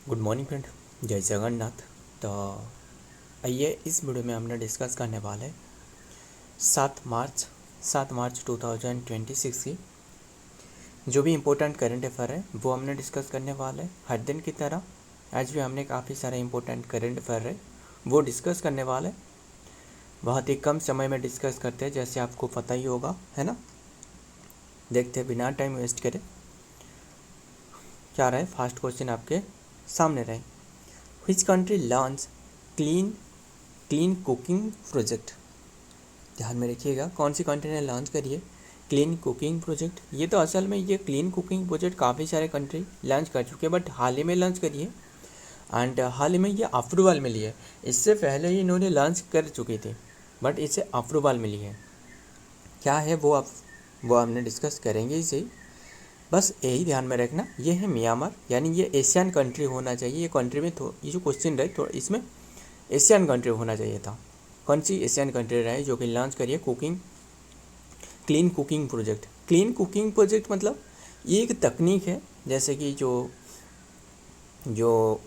Good morning friend, जय जगन्नाथ। तो आइए इस वीडियो में हमने डिस्कस करने वाले 7 मार्च 2026 की जो भी इम्पोर्टेंट करंट अफेयर है वो हमने डिस्कस करने वाले। हर दिन की तरह आज भी हमने काफ़ी सारे इम्पोर्टेंट करंट अफेयर है वो डिस्कस करने वाले। बहुत ही कम समय में डिस्कस करते हैं, जैसे आपको पता ही होगा, है ना। देखते हैं बिना टाइम वेस्ट करे क्या रहे। फर्स्ट क्वेश्चन आपके सामने रहे। Which country launch clean clean cooking project. ध्यान में रखिएगा, कौन सी कंट्री ने लॉन्च करी है क्लीन कुकिंग प्रोजेक्ट। ये तो असल में ये क्लीन कुकिंग प्रोजेक्ट काफ़ी सारे कंट्री लॉन्च कर चुके हैं, बट हाल ही में लॉन्च करी है एंड हाल ही में ये अप्रूवल मिली है। इससे पहले ही इन्होंने लॉन्च कर चुकी थी, बट इसे अप्रूवल मिली है। क्या है वो हमने डिस्कस करेंगे इसे। बस यही ध्यान में रखना, ये है म्यांमार, यानी ये एशियन कंट्री होना चाहिए। ये कंट्री में ये जो क्वेश्चन रहे तो इसमें एशियन कंट्री होना चाहिए था। कौन सी एशियन कंट्री रहे जो कि लॉन्च करिए clean cooking project. Clean cooking project मतलब ये एक तकनीक है, जैसे कि जो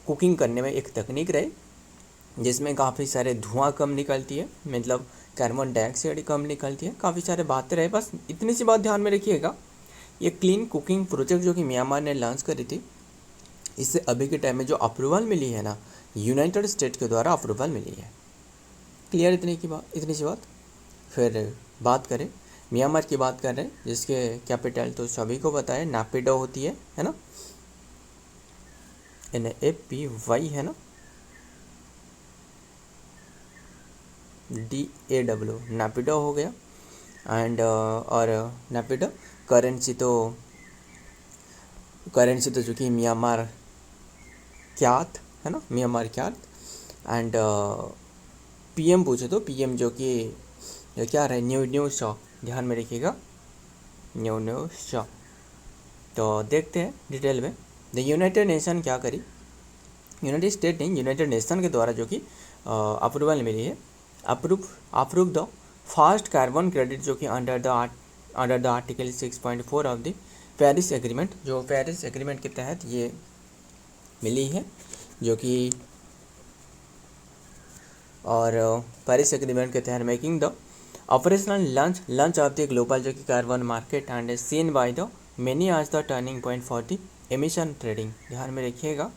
कुकिंग करने में एक तकनीक रहे जिसमें काफ़ी सारे धुआं कम निकलती है, मतलब कार्बन डाइऑक्साइड कम निकलती है, काफ़ी सारे बातें रहे। बस इतनी सी बात ध्यान में रखिएगा। ये क्लीन कुकिंग प्रोजेक्ट जो कि म्यांमार ने लॉन्च करी थी, इससे अभी के टाइम में जो अप्रूवल मिली है ना, यूनाइटेड स्टेट के द्वारा अप्रूवल मिली है। क्लियर इतनी सी बात। फिर बात करें म्यांमार की, बात कर रहे हैं जिसके कैपिटल तो सभी को पता है, नापिडो होती है ना, NAPY है ना, DAW नापिडो हो गया। एंड और नापिडो करेंसी तो जो कि म्यांमार क्यात है ना, म्यांमार क्यात। एंड PM पूछे तो PM जो कि क्या रहे, न्यू शॉ। ध्यान में रखिएगा, न्यू शॉ। तो देखते हैं डिटेल में। द यूनाइटेड नेशन क्या करी, यूनाइटेड स्टेट नहीं, यूनाइटेड नेशन के द्वारा जो कि अप्रूवल मिली है, approve the fast carbon credit जो कि under the article 6.4 of the Paris agreement, जो पेरिस एग्रीमेंट के तहत ये मिली है, जो कि और पेरिस एग्रीमेंट के तहत making the operational launch of the global जो कि carbon market and seen by the many आज the turning point for the emission trading. ध्यान में रखिएगा,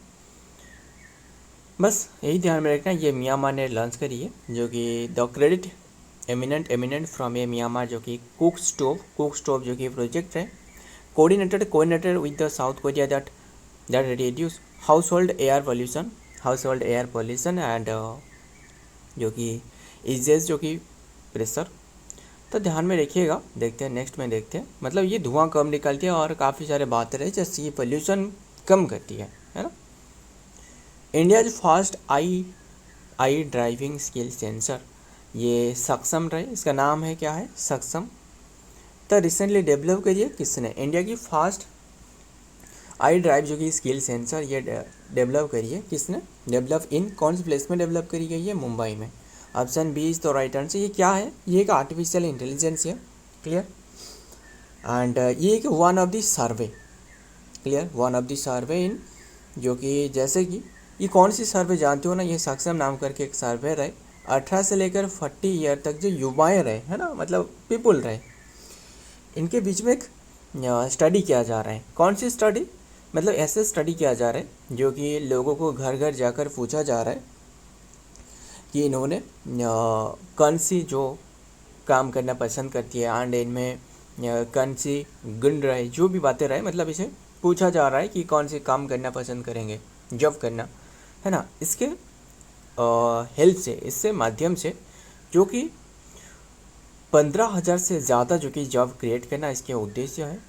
बस यही ध्यान में रखना। ये म्यांमार ने लॉन्च करी है, जो कि the credit eminent from A Myanmar जो कि कुक स्टोव जो कि प्रोजेक्ट है, coordinated with the south Korea that reduce house hold air pollution and जो कि इजेस जो कि प्रेशर। तो ध्यान में रखिएगा। देखते हैं नेक्स्ट में, देखते हैं मतलब ये धुआं कम निकलती है और काफ़ी सारे बातें रहे जैसे ये पोल्यूशन कम करती है ना। इंडिया जो फर्स्ट आई ड्राइविंग स्किल सेंसर, ये सक्षम रहे, इसका नाम है क्या है, सक्षम। तो रिसेंटली डेवलप करी है किसने, इंडिया की फर्स्ट आई ड्राइव जो कि स्किल सेंसर ये डेवलप करी है किसने, डेवलप इन कौन से प्लेस में डेवलप करी गई है, मुंबई में। ऑप्शन बी इज तो राइट आंसर। ये क्या है, ये एक आर्टिफिशियल इंटेलिजेंस है। क्लियर। एंड ये एक one of the survey, clear, one of the survey in, जो कि जैसे कि ये कौन सी सर्वे जानते हो ना, ये सक्षम नाम करके एक सर्वे रहे। 18 से लेकर 40 ईयर तक जो युवाएं रहे, है ना, मतलब पीपुल रहे, इनके बीच में एक स्टडी किया जा रहा है। कौन सी स्टडी, मतलब ऐसे स्टडी किया जा रहा है जो कि लोगों को घर घर जाकर पूछा जा रहा है कि इन्होंने कौन सी जो काम करना पसंद करती है एंड इनमें कौन सी गुण रहे, जो भी बातें रहे, मतलब इसे पूछा जा रहा है कि कौन से काम करना पसंद करेंगे, जॉब करना, है ना। इसके हेल्प से, इससे माध्यम से जो कि 15,000 से ज़्यादा जो कि जॉब क्रिएट करना इसके उद्देश्य है।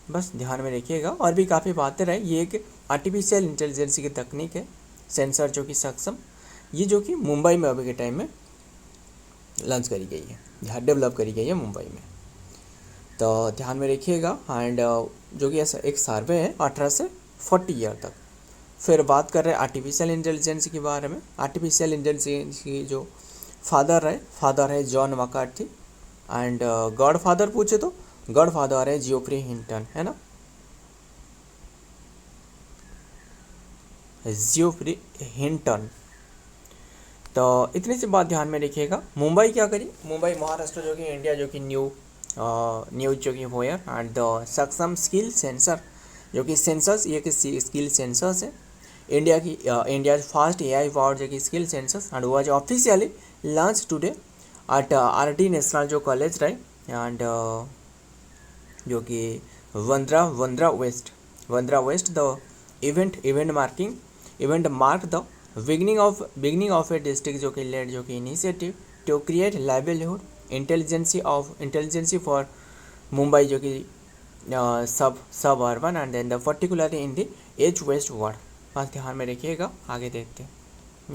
बस ध्यान में रखिएगा। और भी काफ़ी बातें रहे। ये एक आर्टिफिशियल इंटेलिजेंस की तकनीक है, सेंसर जो कि सक्षम, ये जो कि मुंबई में अभी के टाइम में लॉन्च करी गई है, यहाँ डेवलप करी गई है मुंबई में। तो ध्यान में रखिएगा। एंड जो कि ऐसा एक सर्वे है 18 से 40 ईयर तक। फिर बात कर रहे हैं आर्टिफिशियल इंटेलिजेंस के बारे में। आर्टिफिशियल इंटेलिजेंस की जो फादर है John McCarthy. And God father पूछे तो गॉड फादर है जियोफ्री हिंटन, है ना। जियोफ्री हिंटन। तो इतनी सी बात ध्यान में रखिएगा। मुंबई क्या करी, मुंबई महाराष्ट्र जो कि इंडिया जो कि न्यूज जो कि होयर एंड द सक्षम स्किल सेंसर जो कि सेंसस ये कि स्किल सेंसस है इंडिया की, इंडिया फर्स्ट AI पावर जो कि skill census and was officially launch today at RT national जो कॉलेज रहे एंड जो कि Bandra west the event mark the beginning of a district जो कि लेड जो कि initiative to create livelihood intelligence for Mumbai जो कि suburban and then the particularly in the as west ward. बस ध्यान में रखिएगा। आगे देखते हैं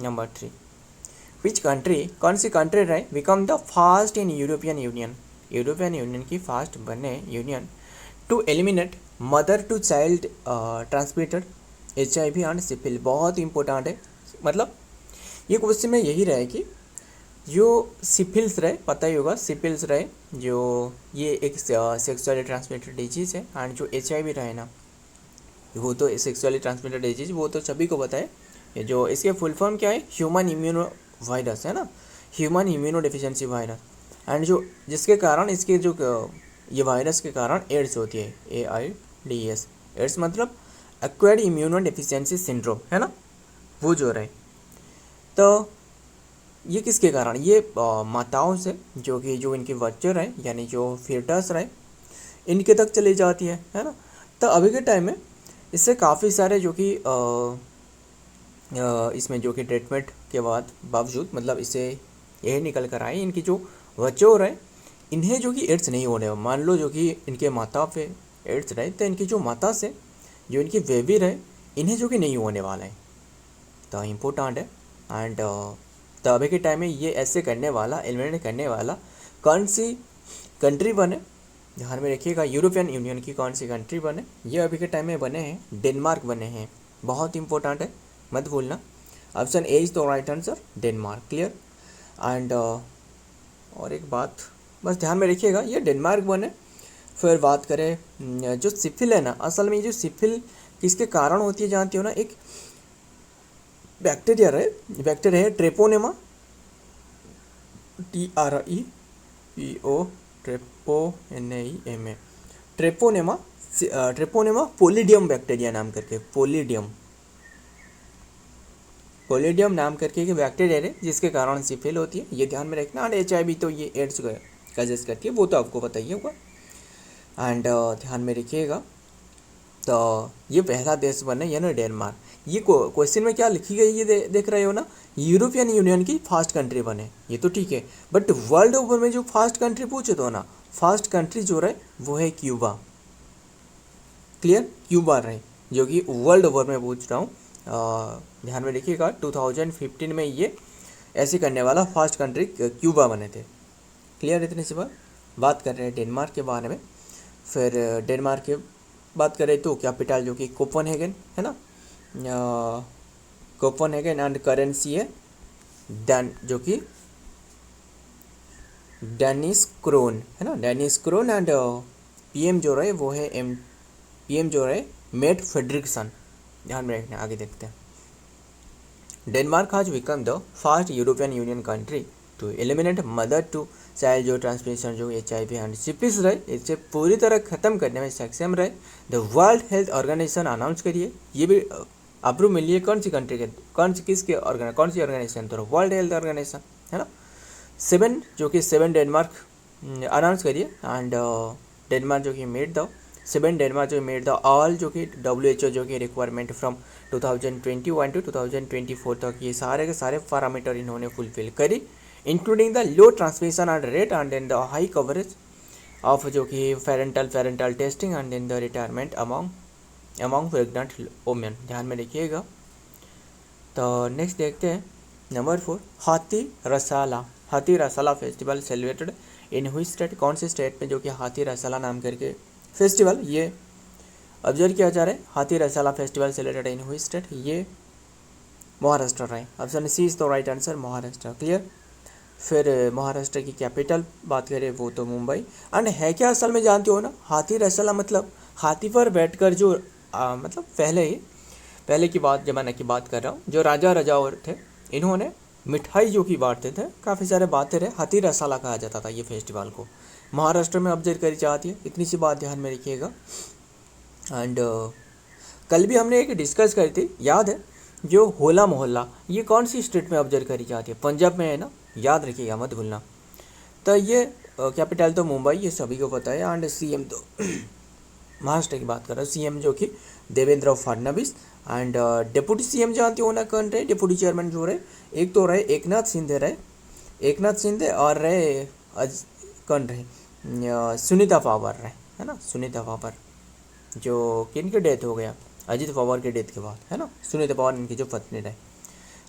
नंबर 3, विच कंट्री, कौन सी कंट्री रहे become the fast in European Union की फास्ट बने union to eliminate mother to child transmitted HIV and syphilis. बहुत इंपॉर्टेंट है, मतलब ये क्वेश्चन में यही रहे कि जो सिफिल्स रहे, पता ही होगा सिफिल्स रहे जो ये एक सेक्सुअली ट्रांसमिटेड डिजीज़ है एंड जो HIV रहे ना वो तो सेक्सुअली ट्रांसमिटेड डिजीज, वो तो सभी को पता है। ये जो इसके फुल फॉर्म क्या है, ह्यूमन इम्यूनो वायरस है ना, human immuno deficiency virus and जो जिसके कारण इसके जो ये वायरस के कारण एड्स होती है, AIDS, एड्स मतलब एक्वायर्ड इम्यूनो डिफिशिएंसी सिंड्रोम है ना, वो जो रहे। तो ये किसके कारण, ये माताओं से जो कि जो इनके बच्चे रहे यानी जो फीटस रहे इनके तक चली जाती है ना। तो अभी के टाइम में इससे काफ़ी सारे जो कि इसमें जो कि ट्रीटमेंट के बावजूद मतलब इससे यही निकल कर आए इनकी जो बच्चे हो रहे इन्हें जो कि एड्स नहीं होने। मान लो जो कि इनके माता पे एड्स रहे तो इनकी जो माता से जो इनकी बेबी रहे इन्हें जो कि नहीं होने वाला है। तो इम्पोर्टेंट है एंड तो अभी के टाइम में ये ऐसे करने वाला एलिमिनेट करने वाला कौन सी कंट्री बने, ध्यान में रखिएगा। यूरोपियन यूनियन की कौन सी कंट्री बने, ये अभी के टाइम में बने हैं डेनमार्क बने हैं। बहुत इंपॉर्टेंट है, मत भूलना। Option A is the right answer, Denmark. Clear and और एक बात बस ध्यान में रखिएगा, ये डेनमार्क बने। फिर बात करें जो सिफिल है ना, असल में जो सिफिल किसके कारण होती है जानती हो ना, एक बैक्टीरिया है ट्रेपोनेमा, TREPO ट्रेपोनेमा पोलिडियम बैक्टीरिया नाम करके, पोलिडियम नाम करके एक बैक्टीरिया है जिसके कारण सिफिल होती है, ये ध्यान में रखना। एंड HIV तो ये एड्स कजेस करती है, वो तो आपको पता ही होगा। एंड ध्यान में रखिएगा। तो ये पहला देश बने यानी डेनमार्क। ये क्वेश्चन में क्या लिखी गई ये देख रहे हो ना, यूरोपियन यूनियन की फास्ट कंट्री बने, ये तो ठीक है। बट वर्ल्ड ओवर में जो फास्ट कंट्री पूछे तो ना, फास्ट कंट्री जो रहे वो है क्यूबा। क्लियर, क्यूबा रहे जो कि वर्ल्ड ओवर में पूछ रहा हूँ। ध्यान में रखिएगा 2015 में ये ऐसे करने वाला फास्ट कंट्री क्यूबा बने थे। क्लियर, इतनी सी बात कर रहे हैं डेनमार्क के बारे में। फिर डेनमार्क के बात करें तो कैपिटल जो कि कोपेनहेगन है ना, कोपेनहेगन एंड करेंसी है जो कि डेनिस क्रोन है ना, डेनिस क्रोन एंड PM जो रहे वो है PM जो रहे मेट फेडरिक्सन। ध्यान में रखना, आगे देखते हैं। Denmark has become the first European Union country to eliminate mother to child जो ट्रांसमिशन जो HIV एंड सिफिलिस रहे इसे पूरी तरह खत्म करने में सक्षम रहे। The World Health Organization announce करिए, ये भी अप्रूव मिली है कौन सी कंट्री के, कौन सी ऑर्गेनाइजेशन, तो वर्ल्ड हेल्थ ऑर्गेनाइजेशन है ना। 7 डेनमार्क अनाउंस करिए एंड डेनमार्क जो कि मेड द ऑल जो कि WHO जो कि रिक्वायरमेंट फ्रॉम 2021 टू 2024 तक ये सारे के सारे पैरामीटर इन्होंने फुलफिल करी, including the low transmission and rate and in the high coverage of जो कि parental testing and in the retirement among pregnant women. ध्यान में रखिएगा। तो नेक्स्ट देखते हैं नंबर 4, हाथी रसाला फेस्टिवल सेलिब्रेटेड इन हुई स्टेट, कौन से स्टेट में जो कि हाथी रसाला नाम करके फेस्टिवल ये ऑब्जर्व किया जा रहा है। हाथी रसाला फेस्टिवल सेलिब्रेटेड इन हुई स्टेट, ये महाराष्ट्र रहे। Option C is the right answer, Maharashtra. Clear. फिर महाराष्ट्र की कैपिटल बात करें वो तो मुंबई। एंड है क्या असल में जानते हो ना, हाथी रसाला मतलब हाथी पर बैठकर जो मतलब पहले ही पहले की बात ज़माने की बात कर रहा हूँ, जो राजा और थे इन्होंने मिठाई जो कि बांटते थे, काफ़ी सारे बातें रहे, हाथी रसाला कहा जाता था ये फेस्टिवल को। महाराष्ट्र में ऑब्जर्व करी जाती है, इतनी सी बात ध्यान में रखिएगा। एंड कल भी हमने एक डिस्कस करी थी, याद है, जो होला मोहल्ला, ये कौन सी स्टेट में ऑब्जर्व करी जाती है? पंजाब में है ना, याद रखिएगा, मत भूलना। तो ये कैपिटल तो मुंबई, ये सभी को पता है। एंड सीएम तो महाराष्ट्र की बात कर रहा हूँ, सीएम जो कि Devendra Fadnavis. And deputy CM जानते हो ना कौन रहे, डिप्यूटी चेयरमैन जो रहे, एक तो रहे एकनाथ शिंदे और रहे कौन रहे, सुनीता पवार रहे, है ना, सुनीता पवार, जो किन के डेथ हो गया, अजित पवार के डेथ के बाद, है ना, सुनीता पवार इनकी जो पत्नी रहे।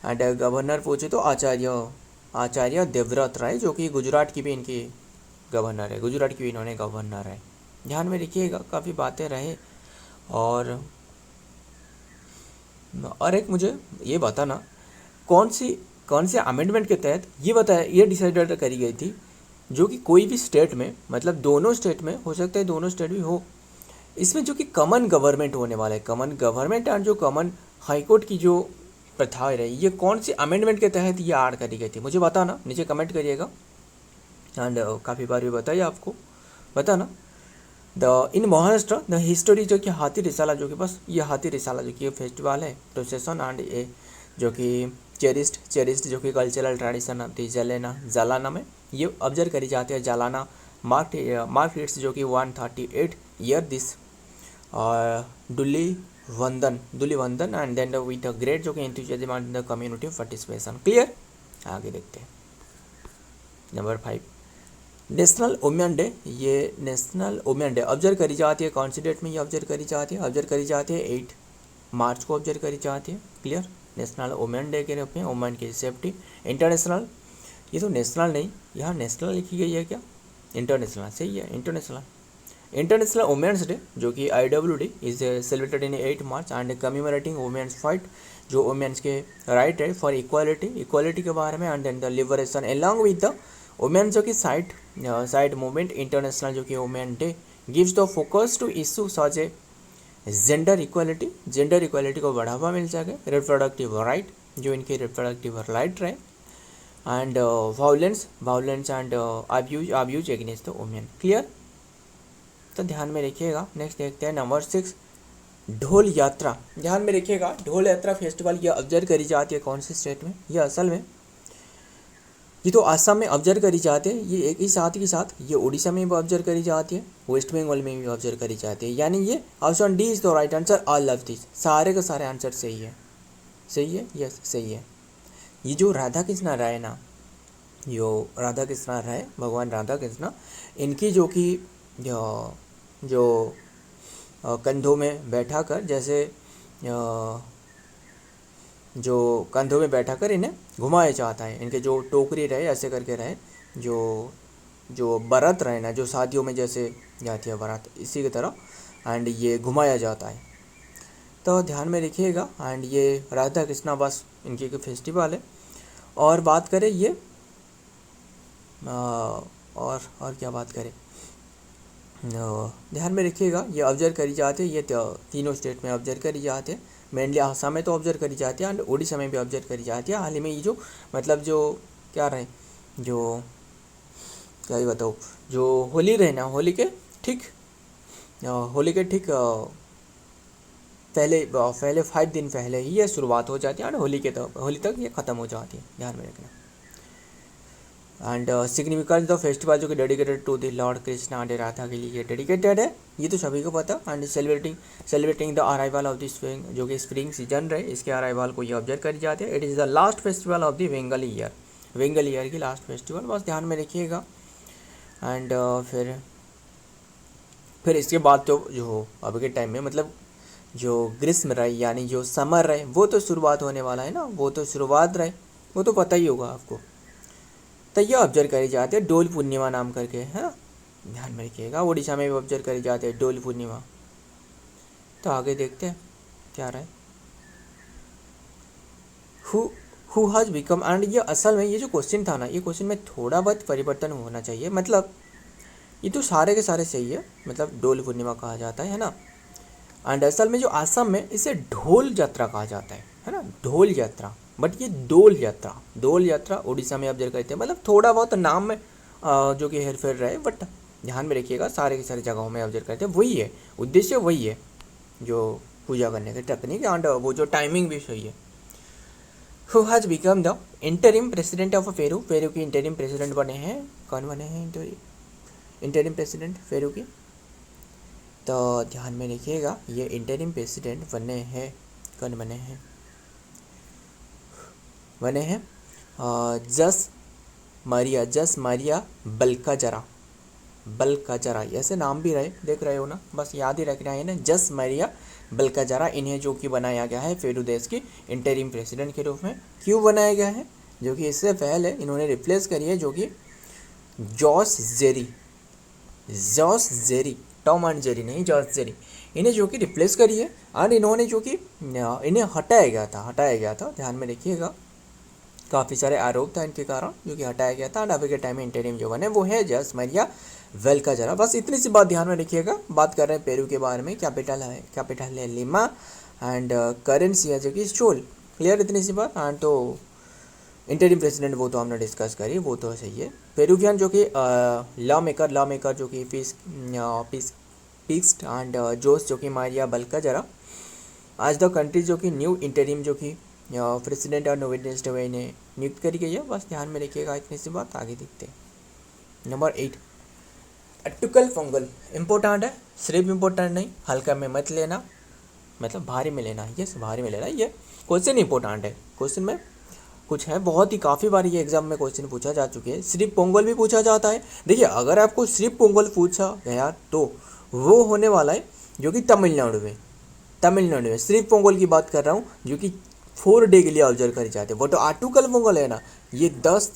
एंड गवर्नर पूछे तो आचार्य देवव्रत राय, जो कि गुजरात की भी इनकी गवर्नर है, गुजरात की भी इन्होंने गवर्नर है। ध्यान में रखिएगा, काफ़ी बातें रहे। और एक मुझे ये बताना, कौन से अमेंडमेंट के तहत ये डिसाइडेड करी गई थी, जो कि कोई भी स्टेट में, मतलब दोनों स्टेट में हो सकता है, दोनों स्टेट भी हो, इसमें जो कि कॉमन गवर्नमेंट होने वाला है, कॉमन गवर्नमेंट एंड जो कॉमन हाईकोर्ट की जो प्रथा रही, ये कौन सी अमेंडमेंट के तहत ये ऐड करी गई थी, मुझे बताना, नीचे कमेंट करिएगा। एंड काफ़ी बार भी बताइए, आपको बताना। इन महाराष्ट्र द हिस्टोरी, जो कि हाथी रिसाला, जो कि बस ये हाथी रिसाला जो कि फेस्टिवल है, प्रोसेसन एंड ए जो कि चेरिस्ट जो कि कल्चरल ट्रेडिशन ऑफ दी जालाना में ये ऑब्जर्व करी जाती है। जालाना मार्क इट्स जो कि 138 ईयर दिस डुली वंदन and then with a great जो कि enthusiasm and the community participation. Clear, आगे देखते हैं। Number 5, national women day. ये नेशनल वुमेन डे ऑब्जर्व करी जाती है, कौन सी डेट में ये ऑब्जर्व करी जाती है? 8 मार्च को ऑब्जर्व करी जाती है। क्लियर, नेशनल वुमेन डे के रूप में वुमेन की सेफ्टी। इंटरनेशनल, ये तो नेशनल नहीं, यहाँ नेशनल लिखी गई है क्या? इंटरनेशनल, सही है, इंटरनेशनल वुमेन्स डे जो कि IWD is celebrated in 8 March and commemorating women's fight, जो वुमेन्स के राइट है फॉर इक्वालिटी के बारे में, and then the liberation along with the women जो कि साइड मूवमेंट। इंटरनेशनल जो कि women day gives the focus to issue such a gender equality को बढ़ावा मिल सके, रिप्रोडक्टिव राइट, जो इनके रिप्रोडक्टिव राइट रहे, and violence and abuse against the women. Clear, तो ध्यान में रखिएगा। नेक्स्ट देखते हैं नंबर 6, ढोल यात्रा। ध्यान में रखिएगा, ढोल यात्रा फेस्टिवल ये ऑब्जर्व करी जाती है कौन से स्टेट में? ये असल में ये तो आसाम में ऑब्जर्व करी जाती है, ये एक ही साथ के साथ ये उड़ीसा में भी ऑब्जर्व करी जाती है, वेस्ट बंगाल में भी ऑब्जर्व करी जाती है। यानी ये option D is the right answer, all of this, सारे के सारे आंसर सही है, यस सही है। ये जो राधा कृष्णा राय ना, जो राधा कृष्णा राय, भगवान राधा कृष्णा, इनकी जो कि जो कंधों में बैठा कर, जैसे जो कंधों में बैठा कर इन्हें घुमाया जाता है, इनके जो टोकरी रहे ऐसे करके रहे, जो बारात रहे ना, जो शादियों में जैसे जाती है बारात, इसी की तरह, एंड ये घुमाया जाता है, तो ध्यान में रखिएगा। एंड ये राधा कृष्णा बस इनकी एक फेस्टिवल है। और बात करें ये और क्या बात करें, ध्यान में रखिएगा, ये ऑब्जर्व करी जाती है, ये तीनों स्टेट में ऑब्जर्व करी जाती है, मेनली आसाम में तो ऑब्जर्व करी जाती है एंड उड़ीसा में भी ऑब्जर्व करी जाती है। हाल ही में ये जो मतलब जो क्या रहे, जो क्या ही बताओ, जो होली रहे ना, होली के ठीक पहले 5 दिन पहले ही ये शुरुआत हो जाती है एंड होली तक ये ख़त्म हो जाती है, ध्यान में रखना। एंड सिग्निफिकेंस द फेस्टिवल जो कि dedicated to the lord Krishna and Radha के लिए डेडिकेटेड है, ये तो सभी को पता। And celebrating the arrival of the spring, जो कि स्प्रिंग सीजन रहे, इसके अराइवल को ये ऑब्जर्व करी जाती है। It is the last festival of the Bengal year की लास्ट फेस्टिवल, बस ध्यान में रखिएगा। एंड फिर इसके बाद तो जो अभी के टाइम में मतलब जो ग्रीष्म रहे यानी जो समर रहे, वो तो शुरुआत होने वाला है ना, वो तो पता ही होगा आपको। तो ये ऑब्जर्व करी जाती है डोल पूर्णिमा नाम करके, है ना, ध्यान में रखिएगा। उड़ीसा में भी ऑब्जर्व करी जाती है डोल पूर्णिमा। तो आगे देखते हैं क्या रहा है, हु हैज बिकम, एंड ये असल में ये जो क्वेश्चन था ना, ये क्वेश्चन में थोड़ा बहुत परिवर्तन होना चाहिए, मतलब ये तो सारे के सारे सही है, मतलब डोल पूर्णिमा कहा जाता है ना। एंड असल में जो आसाम में इसे ढोल यात्रा कहा जाता है ना, ढोल यात्रा, बट ये डोल यात्रा, डोल यात्रा उड़ीसा में ऑब्जर्व करते हैं, मतलब थोड़ा बहुत नाम में जो कि हेर फेर रहे, बट ध्यान में रखिएगा सारे की सारी जगहों में ऑब्जर्व करते हैं, वही है उद्देश्य, वही है जो पूजा करने की टेक्निक एंड वो जो टाइमिंग भी सही है। Who has become the interim president of Peru, Peru के इंटरिम प्रेसिडेंट बने हैं, कौन बने हैं इंटरिम प्रेसिडेंट पेरू के, तो ध्यान में रखिएगा ये इंटरिम प्रेसिडेंट बने हैं, कौन बने हैं जस मारिया बल्काजरा, ऐसे नाम भी रहे, देख रहे हो ना, बस याद ही रखना है ना, जस मारिया बल्काजरा, इन्हें जो कि बनाया गया है पेरू देश की इंटरिम प्रेसिडेंट के रूप में। क्यों बनाया गया है, जो कि इससे पहले इन्होंने रिप्लेस करी है जो कि Jose Jerry, Tom and Jerry नहीं, जॉस जेरी, इन्हें जो कि रिप्लेस करी है और इन्होंने जो कि इन्हें हटाया गया था, ध्यान में रखिएगा, काफ़ी सारे आरोप था इनके कारण जो कि हटाया गया था, एंड अभी के टाइम में इंटरिम जो बने वो है जस मारिया बल्काजरा। बस इतनी सी बात ध्यान में रखिएगा। बात कर रहे हैं पेरू के बारे में, कैपिटल है लिमा एंड करेंसी है जो कि सोल, क्लियर, इतनी सी बात। एंड तो इंटरिम प्रेसिडेंट वो तो हमने डिस्कस करी, वो तो सही है। पेरूवियन जो कि लॉ मेकर जो कि फिक्स्ड एंड जोस जो कि मारिया बल्काजरा, आज द कंट्री जो कि न्यू इंटरिम जो कि प्रेसिडेंट और नोवेडनेस्ट हुए इन्हें नियुक्त करी गई है, बस ध्यान में रखिएगा, इतनी सी बात। आगे देखते हैं नंबर 8, अट्टुकल पोंगल इम्पोर्टेंट है, सिर्फ इम्पोर्टेंट नहीं, हल्का में मत लेना, मतलब भारी में लेना, यस भारी में लेना, ये क्वेश्चन इंपॉर्टेंट है, क्वेश्चन में कुछ है, बहुत ही काफ़ी बार ये एग्जाम में क्वेश्चन पूछा जा चुके हैं। सिर्फ पोंगल भी पूछा जाता है, देखिए अगर आपको सिर्फ पोंगल पूछा गया तो वो होने वाला है जो कि तमिलनाडु में सिर्फ पोंगल की बात कर रहा हूँ, जो कि 4 डे के लिए ऑब्जर्व करी जाते हैं। वो तो आटुकल पोंगल है ना, ये 10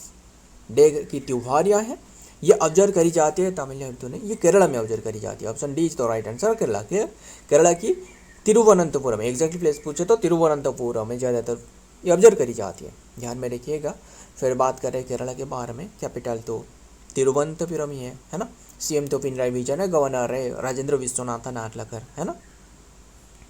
डे की त्योहारियाँ हैं, ये ऑब्जर्व करी जाती है तमिलनाडु तो नहीं, ये केरला में ऑब्जर्व करी जाती है। Option D is the right answer, Kerala के, केरला की तिरुवनंतपुरम, एग्जैक्टली प्लेस पूछे तो तिरुवनंतपुरम में ज़्यादातर ये ऑब्जर्व करी जाती है, ध्यान में रखिएगा। फिर बात करें केरला के बारे में, कैपिटल तो तिरुवनंतपुरम ही है ना। सीएम तो पिनराई विजयन है, गवर्नर है राजेंद्र विश्वनाथन आर्लेकर, है ना,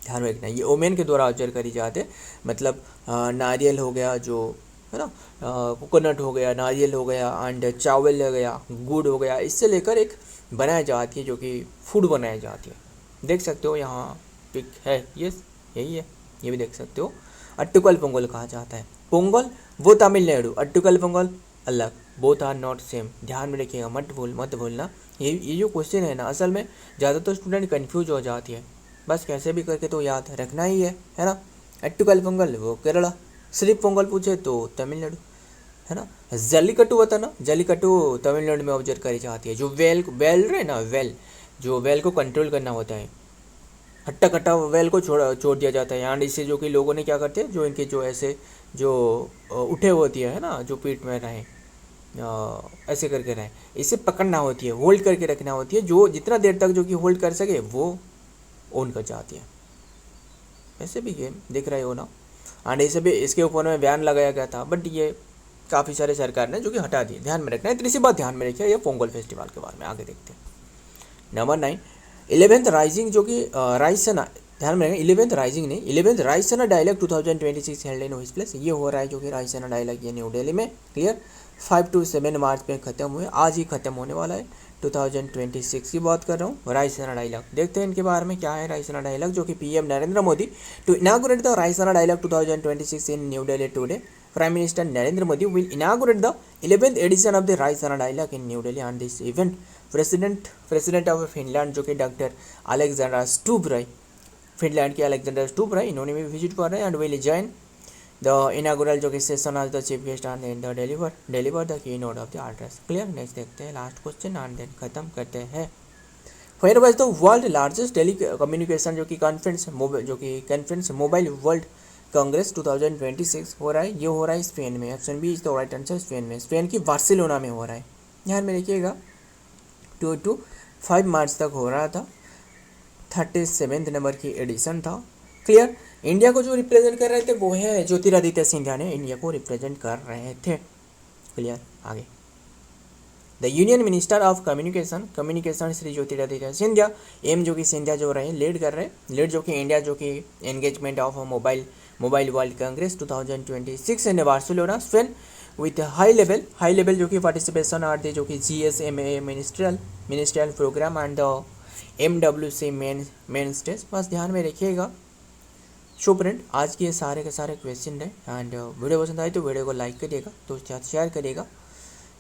ध्यान में रखना। ये ओमेन के द्वारा ऑब्जर्व करी जाते, मतलब नारियल हो गया जो है ना, कोकोनट हो गया, नारियल हो गया, एंड चावल हो गया, गुड़ हो गया, इससे लेकर एक बनाई जाती है जो कि फूड बनाई जाती है, देख सकते हो यहाँ पिक है, यस यही है, ये भी देख सकते हो। अट्टुकल पोंगल कहा जाता है, पोंगल वो तमिलनाडु, अट्टुकल पोंगल अलग, बोथ आर नॉट सेम, ध्यान में रखिएगा, मत भूलना। ये जो क्वेश्चन है ना, असल में ज़्यादातर स्टूडेंट कन्फ्यूज हो जाती है, बस कैसे भी करके तो याद रखना ही है ना। अट्टुकल पोंगल वो केरला, सिर्फ पोंगल पूछे तो तमिलनाडु, है ना। जल्लीकट्टू बताना, जल्लीकट्टू तमिलनाडु में ऑब्जर्व करी जाती है, जो वेल रहे ना, जो वेल को कंट्रोल करना होता है, हट्टा कट्टा वेल को छोड़ दिया जाता है, एंड इससे जो कि लोगों ने क्या करते हैं, जो इनके जो ऐसे जो उठे होती है ना, जो पीठ में रहे ऐसे करके रहे, इसे पकड़ना होती है, होल्ड करके रखना होती है, जो जितना देर तक जो कि होल्ड कर सके वो ओन कर जाती है। ऐसे भी गेम देख रहे हो ना, एंड ऐसे भी इसके ऊपर में बैन लगाया गया था, बट ये काफ़ी सारे सरकार ने जो कि हटा दिए, ध्यान में रखना है, इतनी सी बात ध्यान में रखिए। ये पोंगल फेस्टिवल के बारे में आगे देखते हैं। नंबर 9, 11th राइजिंग जो कि राइसना, ध्यान में रखें 11th राइजिंग नहीं, 11th Raisina dialogue 2026 held in which place, ये हो रहा है जो कि राइसना डायलॉग ये न्यू दिल्ली में, क्लियर। 5 to 7 मार्च में ख़त्म हुए, आज ही ख़त्म होने वाला है, 2026 की बात कर रहा हूँ। राइसना डायलॉग देखते हैं इनके बारे में क्या है। राइसना डायलॉग जो कि PM Narendra Modi to inaugurate the Raisina dialogue 2026 in new Delhi today, Prime Minister Narendra Modi will inaugurate the 11th edition of the Raisana Dialogue in New Delhi. On this event, President of Finland जो कि doctor Alexander स्टुब रहे, Finland के Alexander स्टुब रहे, इन्होंने भी visit कर रहे हैं, and will join the inaugural जो कि सेशन आज the chief guest and the deliver the keynote of the address, clear. Next देखते हैं लास्ट क्वेश्चन एंड देन खत्म करते हैं। Where was the world largest telecommunication जो कि कॉन्फ्रेंस मोबाइल वर्ल्ड कांग्रेस 2026 हो रहा है, ये हो रहा है स्पेन में, option B is the right answer, Spain में, स्पेन की बार्सिलोना में हो रहा है, ध्यान में रखिएगा। 2 to 5 मार्च तक हो रहा था, 37वें नंबर की एडिशन था, क्लियर। इंडिया को जो रिप्रेजेंट कर रहे थे वो है ज्योतिरादित्य सिंधिया ने इंडिया को रिप्रेजेंट कर रहे थे, क्लियर। आगे the union minister of communication Shri Jyotiraditya Scindia, um जो कि सिंधिया जो रहे लीड कर रहे, लीड जो कि इंडिया जो कि engagement of mobile world congress 2026 in Barcelona Spain with high level जो कि पार्टिसिपेशन आर द जो कि GSMA ministerial programme and the MWC main stage. बस ध्यान में रखिएगा। सो फ्रेंड, आज के सारे के सारे क्वेश्चन है एंड वीडियो पसंद आए तो वीडियो को लाइक करिएगा, दोस्तों के साथ शेयर करिएगा।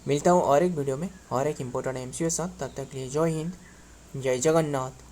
मिलता हूँ और एक वीडियो में और एक इम्पोर्टेंट MCQ के साथ। तब तक के लिए जय हिंद, जय जगन्नाथ।